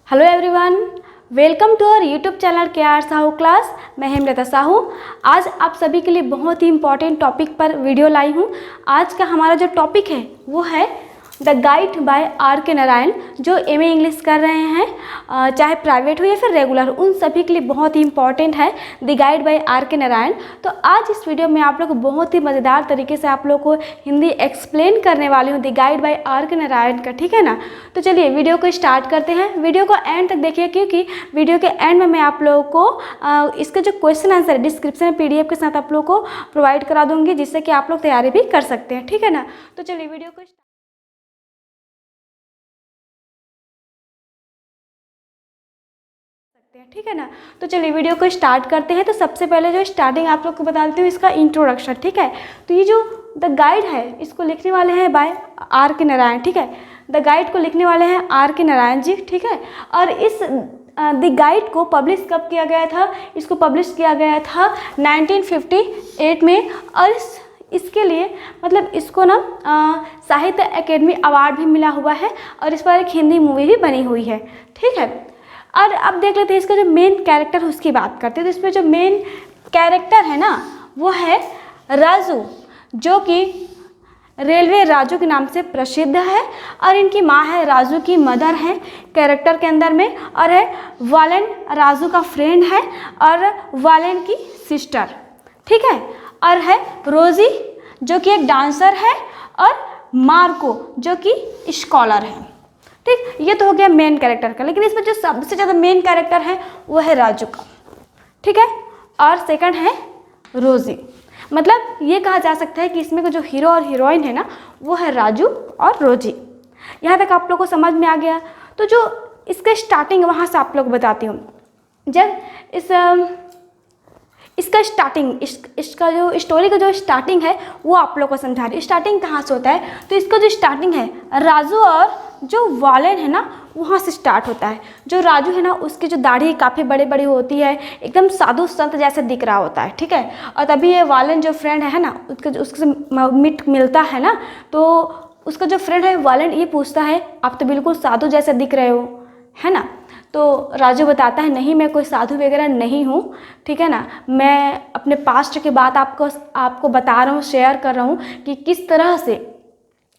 Hello everyone, welcome to our YouTube channel KR Sahu class. मैं हेमलता साहू। आज आप सभी के लिए बहुत ही इम्पॉर्टेंट टॉपिक पर वीडियो लाई हूँ। आज का हमारा जो टॉपिक है वो है the guide by RK Narayan. जो MA इंग्लिश कर रहे हैं, चाहे प्राइवेट हो या फिर रेगुलर, उन सभी के लिए बहुत ही इंपॉर्टेंट है the guide by RK Narayan. तो आज इस वीडियो में आप लोग को बहुत ही मज़ेदार तरीके से आप लोग को हिंदी एक्सप्लेन करने वाली हूँ the guide by RK Narayan का, ठीक है ना। तो चलिए वीडियो को स्टार्ट करते हैं। वीडियो को एंड तक देखिए, क्योंकि वीडियो के एंड में मैं आप लोगों को इसके जो क्वेश्चन आंसर डिस्क्रिप्शन में PDF के साथ आप लोग को प्रोवाइड करा दूँगी, जिससे कि आप लोग तैयारी भी कर सकते हैं, ठीक है ना। तो चलिए वीडियो को ठीक है ना। तो चलिए वीडियो को स्टार्ट करते हैं। तो सबसे पहले जो स्टार्टिंग आप लोग को बताती हूँ इसका इंट्रोडक्शन, ठीक है। तो ये जो द गाइड है इसको लिखने वाले हैं बाय RK नारायण, ठीक है। द गाइड को लिखने वाले हैं RK नारायण जी, ठीक है। और इस द गाइड को पब्लिश कब किया गया था? इसको पब्लिश किया गया था 1958 में। और इसके लिए मतलब इसको ना साहित्य अकेडमी अवार्ड भी मिला हुआ है और इस पर एक हिंदी मूवी भी बनी हुई है, ठीक है। और अब देख लेते हैं इसका जो मेन कैरेक्टर है उसकी बात करते हैं। तो इसमें जो मेन कैरेक्टर है ना वो है राजू, जो कि रेलवे राजू के नाम से प्रसिद्ध है। और इनकी माँ है राजू की मदर है कैरेक्टर के अंदर में, और है वालेन राजू का फ्रेंड है, और वालेन की सिस्टर, ठीक है। और है रोजी जो कि एक डांसर है, और मार्को जो कि स्कॉलर है, ठीक। ये तो हो गया मेन कैरेक्टर का। लेकिन इसमें जो सबसे ज़्यादा मेन कैरेक्टर है वो है राजू का, ठीक है। और सेकंड है रोजी। मतलब ये कहा जा सकता है कि इसमें का जो हीरो और हीरोइन है ना वो है राजू और रोजी। यहाँ तक आप लोग को समझ में आ गया। तो जो इसका स्टार्टिंग वहाँ से आप लोग बताती हूँ। जब इसका स्टार्टिंग इसका जो स्टोरी का जो स्टार्टिंग है वो आप लोग को समझा रही। स्टार्टिंग कहाँ से होता है? तो इसका जो स्टार्टिंग है राजू और जो वालेन है ना वहाँ से स्टार्ट होता है। जो राजू है ना उसकी जो दाढ़ी काफ़ी बड़ी बड़ी होती है, एकदम साधु संत जैसे दिख रहा होता है, ठीक है। और तभी ये वालेन जो फ्रेंड है ना उसके मिलता है ना, तो उसका जो फ्रेंड है वालेन ये पूछता है आप तो बिल्कुल साधु जैसे दिख रहे हो, है ना। तो राजू बताता है नहीं मैं कोई साधु वगैरह नहीं हूँ, ठीक है ना। मैं अपने पास्ट के बात आपको बता रहा हूँ, शेयर कर रहा हूँ कि किस तरह से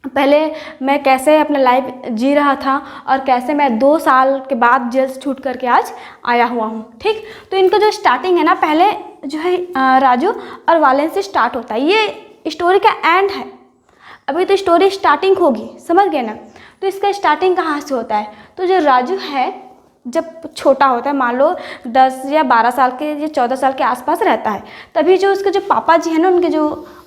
पहले मैं कैसे अपना लाइफ जी रहा था और कैसे मैं 2 साल के बाद जेल से छूट करके आज आया हुआ हूँ, ठीक। तो इनका जो स्टार्टिंग है ना पहले जो है राजू और वालेन से स्टार्ट होता है। ये स्टोरी का एंड है, अभी तो स्टोरी स्टार्टिंग होगी, समझ गए ना। तो इसका स्टार्टिंग कहाँ से होता है? तो जो राजू है जब छोटा होता है, मान लो 10 या 12 साल के या 14 साल के आसपास रहता है, तभी जो उसके जो पापा जी हैं ना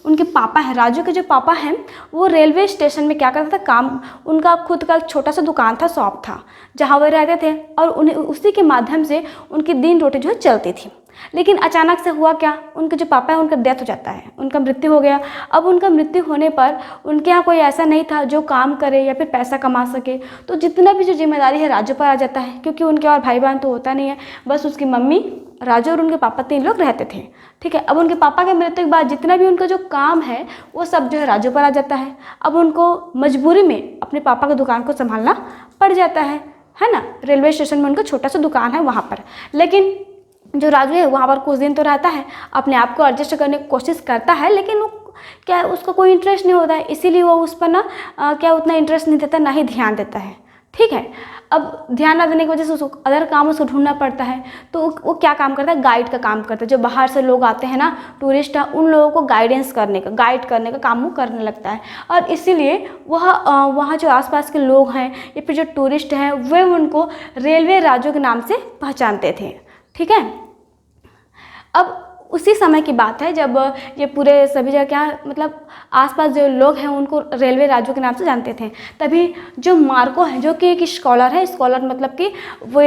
उनके पापा हैं, राजू के जो पापा हैं वो रेलवे स्टेशन में क्या करता था काम, उनका खुद का छोटा सा दुकान था, शॉप था जहाँ वे रहते थे, और उन्हें उसी के माध्यम से उनकी दिन रोटी जो है चलती थी। लेकिन अचानक से हुआ क्या, उनके जो पापा है उनका डेथ हो जाता है, उनका मृत्यु हो गया। अब उनका मृत्यु होने पर उनके यहाँ कोई ऐसा नहीं था जो काम करे या फिर पैसा कमा सके। तो जितना भी जो जिम्मेदारी है राजू पर आ जाता है, क्योंकि उनके और भाई बहन तो होता नहीं है, बस उसकी मम्मी, राजू और उनके पापा 3 लोग रहते थे, ठीक है। अब उनके पापा के मृत्यु के बाद जितना भी उनका जो काम है वो सब जो है राजू पर आ जाता है। अब उनको मजबूरी में अपने पापा की दुकान को संभालना पड़ जाता है ना। रेलवे स्टेशन में उनका छोटा सा दुकान है वहाँ पर। लेकिन जो राजू है वहाँ पर कुछ दिन तो रहता है, अपने आप को एडजस्ट करने की कोशिश करता है, लेकिन वो क्या उसका कोई इंटरेस्ट नहीं होता है, इसीलिए वो उस पर ना क्या उतना इंटरेस्ट नहीं देता, ना ही ध्यान देता है, ठीक है। अब ध्यान ना देने की वजह से उसको अदर काम उसको ढूंढना पड़ता है। तो वो क्या काम करता है? गाइड का काम करता है। जो बाहर से लोग आते हैं ना, टूरिस्ट है, उन लोगों को गाइड करने का काम वो करने लगता है। और इसीलिए वहाँ जो आसपास के लोग हैं या फिर जो टूरिस्ट हैं वे उनको रेलवे राजू के नाम से पहचानते थे, ठीक है। अब उसी समय की बात है जब ये पूरे सभी जगह क्या मतलब आसपास जो लोग हैं उनको रेलवे राजू के नाम से जानते थे। तभी जो मार्को है जो कि एक स्कॉलर है, स्कॉलर मतलब कि वो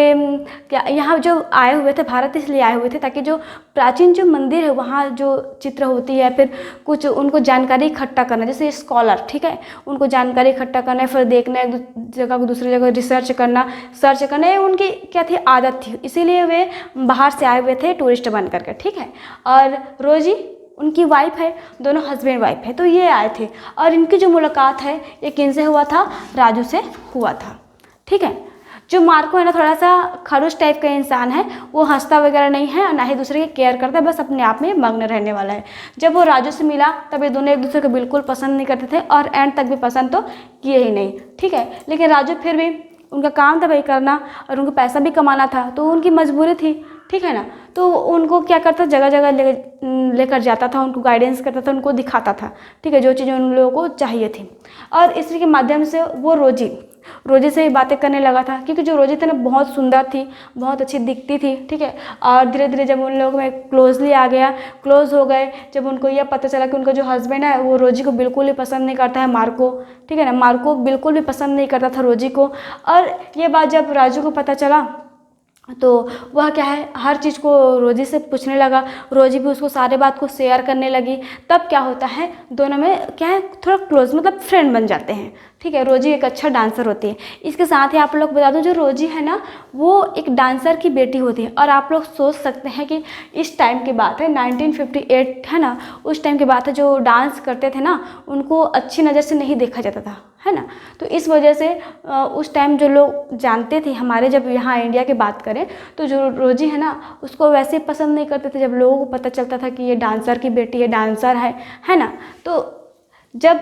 क्या यहाँ जो आए हुए थे भारत इसलिए आए हुए थे ताकि जो प्राचीन जो मंदिर है वहाँ जो चित्र होती है फिर कुछ उनको जानकारी इकट्ठा करना, जैसे स्कॉलर, ठीक है, उनको जानकारी इकट्ठा करना, फिर देखना, एक जगह को दूसरी जगह रिसर्च करना, सर्च करना, ये उनकी क्या थी आदत थी। इसीलिए वे बाहर से आए हुए थे टूरिस्ट बन करके, ठीक है। और रोजी उनकी वाइफ है, दोनों हस्बैंड वाइफ है, तो ये आए थे। और इनकी जो मुलाकात है ये किनसे हुआ था? राजू से हुआ था, ठीक है। जो मार्को है ना थोड़ा सा खड़ूस टाइप का इंसान है, वो हंसता वगैरह नहीं है और ना ही दूसरे की केयर करता है, बस अपने आप में मग्न रहने वाला है। जब वो राजू से मिला तब ये दोनों एक दूसरे को बिल्कुल पसंद नहीं करते थे और एंड तक भी पसंद तो किए ही नहीं, ठीक है। लेकिन राजू फिर भी, उनका काम था भाई करना और उनको पैसा भी कमाना था, तो उनकी मजबूरी थी, ठीक है ना। तो उनको क्या करता, जगह जगह लेकर जाता था, उनको गाइडेंस करता था, उनको दिखाता था, ठीक है, जो चीज़ें उन लोगों को चाहिए थी। और इसी के माध्यम से वो रोजी से ही बातें करने लगा था, क्योंकि जो रोजी थी ना बहुत सुंदर थी, बहुत अच्छी दिखती थी, ठीक है। और धीरे धीरे जब उन लोगों में क्लोजली आ गया, क्लोज हो गए, जब उनको यह पता चला कि उनका जो हस्बैंड है वो रोजी को बिल्कुल ही पसंद नहीं करता है, मार्को, ठीक है ना, मार्को बिल्कुल भी पसंद नहीं करता था रोजी को। और ये बात जब राजू को पता चला तो वह क्या है, हर चीज़ को रोजी से पूछने लगा, रोजी भी उसको सारे बात को शेयर करने लगी। तब क्या होता है, दोनों में क्या है, थोड़ा क्लोज मतलब फ्रेंड बन जाते हैं, ठीक है। रोजी एक अच्छा डांसर होती है। इसके साथ ही आप लोग बता दूं, जो रोजी है ना वो एक डांसर की बेटी होती है। और आप लोग सोच सकते हैं कि इस टाइम की बात है, 1958 है ना, उस टाइम की बात है, जो डांस करते थे ना उनको अच्छी नज़र से नहीं देखा जाता था, है ना। तो इस वजह से उस टाइम जो लोग जानते थे, हमारे जब यहाँ इंडिया की बात करें तो जो रोजी है ना उसको वैसे पसंद नहीं करते थे, जब लोगों को पता चलता था कि ये डांसर की बेटी है, डांसर है ना। तो जब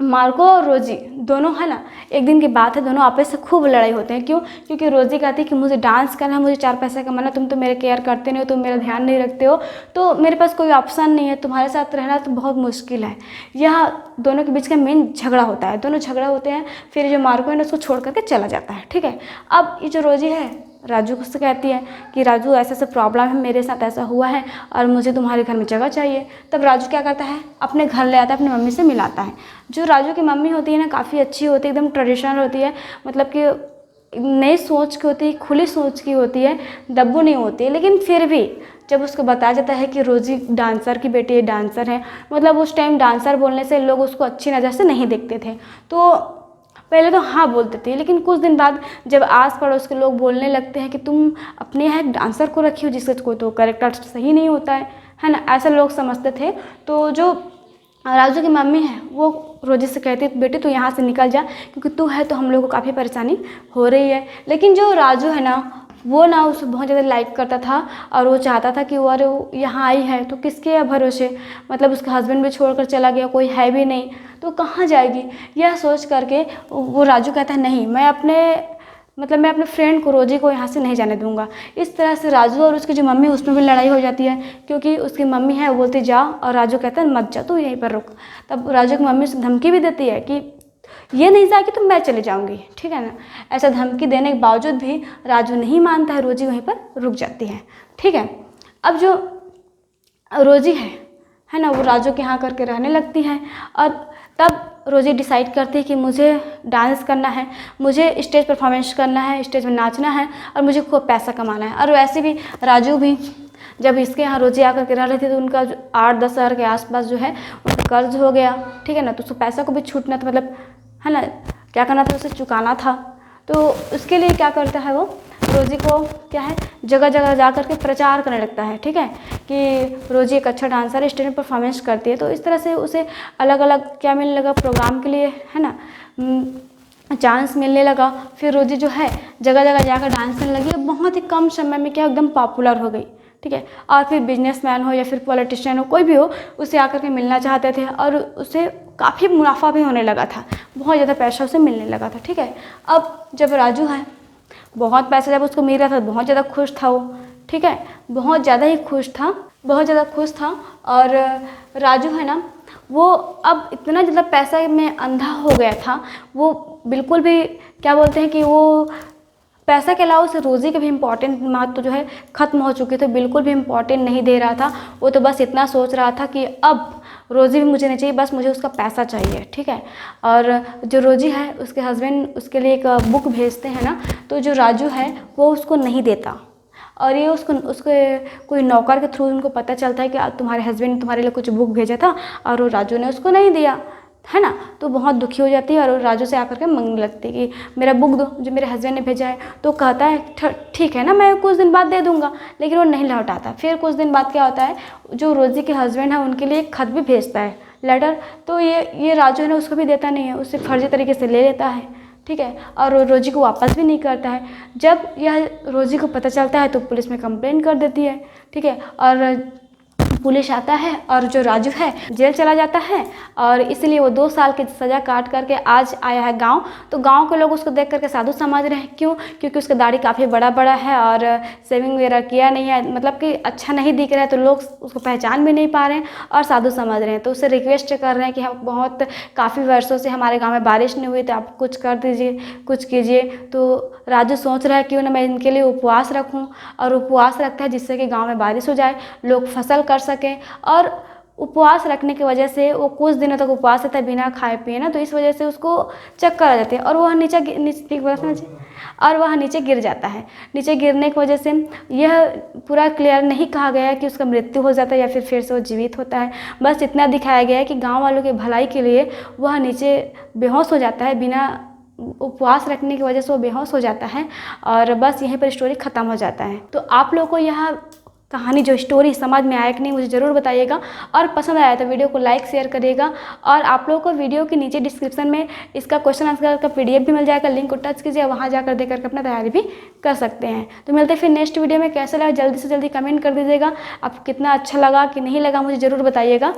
मार्को और रोजी दोनों, है ना, एक दिन की बात है, दोनों आपस से खूब लड़ाई होते हैं। क्यों? क्योंकि रोजी कहती है कि मुझे डांस करना है, मुझे 4 पैसा कमाना, तुम तो मेरे केयर करते नहीं हो, तुम मेरा ध्यान नहीं रखते हो, तो मेरे पास कोई ऑप्शन नहीं है, तुम्हारे साथ रहना तो बहुत मुश्किल है। यह दोनों के बीच का मेन झगड़ा होता है, दोनों झगड़ा होते हैं। फिर जो मार्को है ना उसको छोड़ करके चला जाता है, ठीक है। अब ये जो रोजी है राजू से कहती है कि राजू ऐसा ऐसा प्रॉब्लम है, मेरे साथ ऐसा हुआ है और मुझे तुम्हारे घर में जगह चाहिए। तब राजू क्या करता है, अपने घर ले आता है, अपनी मम्मी से मिलाता है। जो राजू की मम्मी होती है ना काफ़ी अच्छी होती है, एकदम ट्रेडिशनल होती है, मतलब कि नई सोच की होती है, खुली सोच की होती है, दब्बू नहीं होती है। लेकिन फिर भी जब उसको बताया जाता है कि रोजी डांसर की बेटी है, डांसर है, मतलब उस टाइम डांसर बोलने से लोग उसको अच्छी नज़र से नहीं देखते थे, तो पहले तो हाँ बोलते थे। लेकिन कुछ दिन बाद जब आस पड़ोस के लोग बोलने लगते हैं कि तुम अपने यहाँ एक डांसर को रखी हो जिसका कोई तो कैरेक्टर सही नहीं होता है ना, ऐसा लोग समझते थे। तो जो राजू की मम्मी है वो रोजी से कहती है बेटी तू यहाँ से निकल जा, क्योंकि तू है तो हम लोग को काफ़ी परेशानी हो रही है। लेकिन जो राजू है ना वो ना उसे बहुत ज़्यादा लाइक करता था और वो चाहता था कि वो अरे वो यहाँ आई है तो किसके भरोसे, मतलब उसका हस्बैंड भी छोड़कर चला गया, कोई है भी नहीं तो कहाँ जाएगी। यह सोच करके वो राजू कहता है नहीं, मैं अपने फ्रेंड को, रोजी को यहाँ से नहीं जाने दूंगा। इस तरह से राजू और उसकी जो मम्मी उसमें भी लड़ाई हो जाती है, क्योंकि उसकी मम्मी है वो बोलती जा और राजू कहता है मत जा, तू यहीं पर रुक। तब राजू की मम्मी उसे धमकी भी देती है कि ये नहीं जाएगी तो मैं चले जाऊंगी, ठीक है ना। ऐसा धमकी देने के बावजूद भी राजू नहीं मानता है, रोजी वहीं पर रुक जाती है, ठीक है। अब जो रोजी है ना वो राजू के यहाँ करके रहने लगती है और तब रोजी डिसाइड करती है कि मुझे डांस करना है, मुझे स्टेज परफॉर्मेंस करना है, स्टेज में नाचना है और मुझे खूब पैसा कमाना है। और वैसे भी राजू भी जब इसके यहाँ रोजी आकर के रह रही थी तो उनका 8-10 हज़ार के आसपास जो है उनका कर्ज हो गया, ठीक है ना। तो उसको पैसा को भी छूटना था, मतलब है ना क्या करना था, उसे चुकाना था। तो उसके लिए क्या करता है वो, रोजी को क्या है जगह जगह जा कर के प्रचार करने लगता है, ठीक है, कि रोजी एक अच्छा डांसर है, स्टेज में परफॉर्मेंस करती है। तो इस तरह से उसे अलग अलग क्या मिलने लगा प्रोग्राम के लिए, है ना, चांस मिलने लगा। फिर रोजी जो है जगह जगह जाकर डांस करने लगी, बहुत ही कम समय में क्या एकदम पॉपुलर हो गई, ठीक है। और फिर बिजनेसमैन हो या फिर पॉलिटिशियन हो, कोई भी हो, उसे आकर के मिलना चाहते थे और उसे काफ़ी मुनाफा भी होने लगा था, बहुत ज़्यादा पैसा उसे मिलने लगा था, ठीक है। अब जब राजू है बहुत पैसा जब उसको मिल रहा था बहुत ज़्यादा खुश था वो, ठीक है, बहुत ज़्यादा ही खुश था, बहुत ज़्यादा खुश था। और राजू है ना वो अब इतना ज़्यादा पैसा में अंधा हो गया था, वो बिल्कुल भी क्या बोलते हैं कि वो पैसा के अलावा उसे रोज़ी के भी इम्पॉर्टेंट महत्व जो है ख़त्म हो चुके थे, बिल्कुल भी इम्पॉर्टेंट नहीं दे रहा था। वो तो बस इतना सोच रहा था कि अब रोज़ी भी मुझे नहीं चाहिए, बस मुझे उसका पैसा चाहिए, ठीक है। और जो रोज़ी है उसके हस्बैंड उसके लिए एक बुक भेजते हैं ना, तो जो राजू है वो उसको नहीं देता और ये उसके कोई नौकर के थ्रू उनको पता चलता है कि तुम्हारे हस्बैंड ने तुम्हारे लिए कुछ बुक भेजा था और वो राजू ने उसको नहीं दिया, है ना। तो बहुत दुखी हो जाती है और राजू से आकर के मांगने लगती है कि मेरा बुक दो जो मेरे हस्बैंड ने भेजा है। तो कहता है ठीक है ना, मैं कुछ दिन बाद दे दूंगा, लेकिन वो नहीं लौटाता। फिर कुछ दिन बाद क्या होता है, जो रोज़ी के हस्बैंड है उनके लिए एक खत भी भेजता है, लेटर। तो ये राजू है ना उसको भी देता नहीं है, उससे फर्जी तरीके से ले लेता है, ठीक है, और रोजी को वापस भी नहीं करता है। जब यह रोजी को पता चलता है तो पुलिस में कंप्लेन कर देती है, ठीक है, और पुलिस आता है और जो राजू है जेल चला जाता है, और इसलिए वो 2 साल की सज़ा काट करके आज आया है गांव। तो गांव के लोग उसको देख करके साधु समझ रहे हैं। क्यों? क्योंकि उसका दाढ़ी काफ़ी बड़ा बड़ा है और सेविंग वगैरह किया नहीं है, मतलब कि अच्छा नहीं दिख रहा है, तो लोग उसको पहचान भी नहीं पा रहे हैं और साधु समझ रहे हैं। तो उससे रिक्वेस्ट कर रहे हैं कि हम बहुत काफ़ी वर्षों से हमारे गाँव में बारिश नहीं हुई, तो आप कुछ कर दीजिए, कुछ कीजिए। तो राजू सोच रहा है क्यों ना मैं इनके लिए उपवास रखूँ, और उपवास रखता है जिससे कि गाँव में बारिश हो जाए, लोग फसल कर सकें। और उपवास रखने की वजह से वो कुछ दिनों तक उपवास रहता है बिना खाए पिए ना, तो इस वजह से उसको चक्कर आ जाते हैं और वह नीचे गिर जाता है। नीचे गिरने की वजह से यह पूरा क्लियर नहीं कहा गया है कि उसका मृत्यु हो जाता है या फिर से वो जीवित होता है। बस इतना दिखाया गया है कि गाँव वालों की भलाई के लिए वह नीचे बेहोश हो जाता है, बिना उपवास रखने की वजह से वो बेहोश हो जाता है, और बस यहीं पर स्टोरी ख़त्म हो जाता है। तो आप लोगों को यह कहानी जो स्टोरी समझ में आया कि नहीं मुझे ज़रूर बताइएगा, और पसंद आया तो वीडियो को लाइक शेयर करिएगा। और आप लोगों को वीडियो के नीचे डिस्क्रिप्शन में इसका क्वेश्चन आंसर का PDF भी मिल जाएगा, लिंक को टच कीजिए, वहाँ जाकर देख करके अपना तैयारी भी कर सकते हैं। तो मिलते हैं फिर नेक्स्ट वीडियो में। कैसा लगा जल्दी से जल्दी कमेंट कर दीजिएगा, आपको कितना अच्छा लगा कि नहीं लगा मुझे ज़रूर बताइएगा।